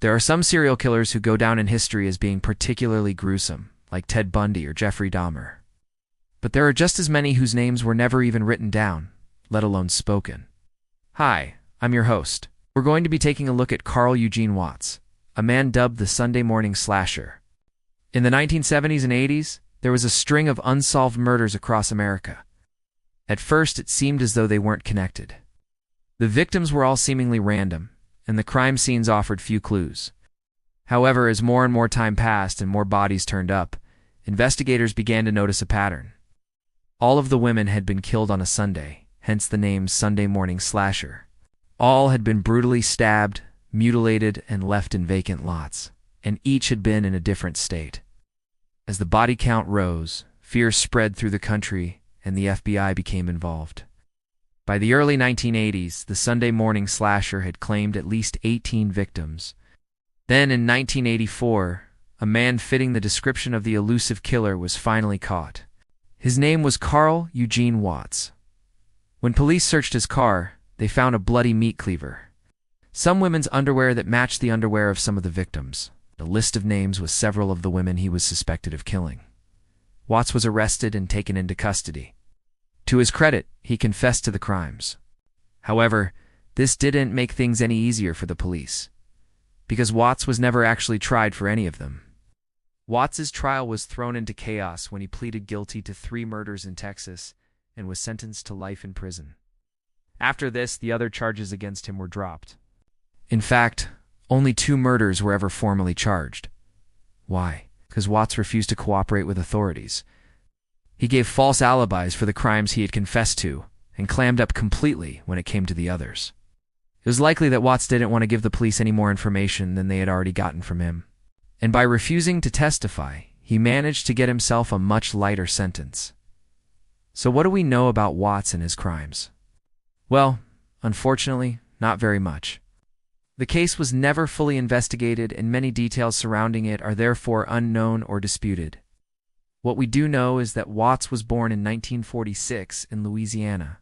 There are some serial killers who go down in history as being particularly gruesome, like Ted Bundy or Jeffrey Dahmer. But there are just as many whose names were never even written down, let alone spoken. Hi, I'm your host. We're going to be taking a look at Carl Eugene Watts, a man dubbed the Sunday morning slasher. In the 1970s and 80s, there was a string of unsolved murders across America. At first, it seemed as though they weren't connected. The victims were all seemingly random, and the crime scenes offered few clues. However, as more and more time passed and more bodies turned up, investigators began to notice a pattern. All of the women had been killed on a Sunday, hence the name Sunday morning slasher. All had been brutally stabbed, mutilated, and left in vacant lots, and each had been in a different state. As the body count rose, fear spread through the country, and the FBI became involved. By the early 1980s, the Sunday morning slasher had claimed at least 18 victims. Then, in 1984, a man fitting the description of the elusive killer was finally caught. His name was Carl Eugene Watts. When police searched his car, they found a bloody meat cleaver. Some women's underwear that matched the underwear of some of the victims. A list of names with several of the women he was suspected of killing. Watts was arrested and taken into custody. To his credit, he confessed to the crimes. However, this didn't make things any easier for the police, because Watts was never actually tried for any of them. Watts's trial was thrown into chaos when he pleaded guilty to 3 murders in Texas and was sentenced to life in prison. After this, the other charges against him were dropped. In fact, only 2 murders were ever formally charged. Why? Because Watts refused to cooperate with authorities. He gave false alibis for the crimes he had confessed to and clammed up completely when it came to the others. It was likely that Watts didn't want to give the police any more information than they had already gotten from him. And by refusing to testify, he managed to get himself a much lighter sentence. So what do we know about Watts and his crimes? Well, unfortunately, not very much. The case was never fully investigated, and many details surrounding it are therefore unknown or disputed. What we do know is that Watts was born in 1946 in Louisiana.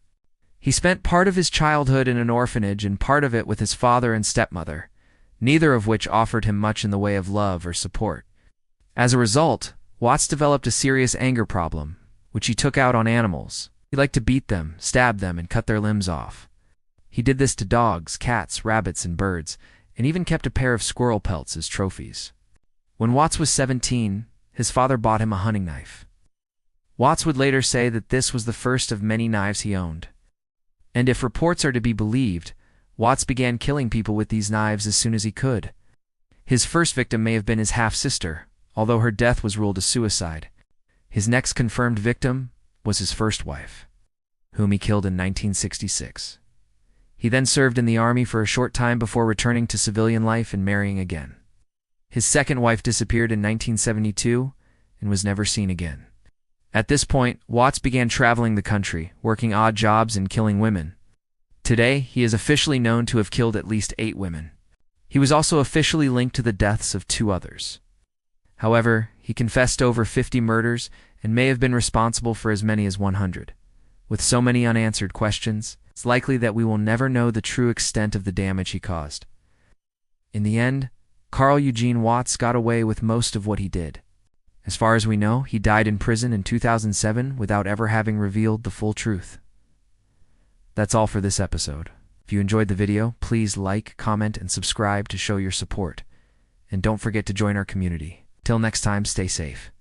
He spent part of his childhood in an orphanage and part of it with his father and stepmother, neither of which offered him much in the way of love or support. As a result, Watts developed a serious anger problem, which he took out on animals. He liked to beat them, stab them, and cut their limbs off. He did this to dogs, cats, rabbits, and birds, and even kept a pair of squirrel pelts as trophies. When Watts was 17, his father bought him a hunting knife. Watts would later say that this was the first of many knives he owned. And if reports are to be believed, Watts began killing people with these knives as soon as he could. His first victim may have been his half-sister, although her death was ruled a suicide. His next confirmed victim was his first wife, whom he killed in 1966. He then served in the army for a short time before returning to civilian life and marrying again. His second wife disappeared in 1972 and was never seen again. At this point, Watts began traveling the country, working odd jobs and killing women. Today, he is officially known to have killed at least 8 women. He was also officially linked to the deaths of 2 others. However, he confessed to over 50 murders and may have been responsible for as many as 100. With so many unanswered questions, it's likely that we will never know the true extent of the damage he caused. In the end, Carl Eugene Watts got away with most of what he did. As far as we know, he died in prison in 2007 without ever having revealed the full truth. That's all for this episode. If you enjoyed the video, please like, comment, and subscribe to show your support. And don't forget to join our community. Till next time, stay safe.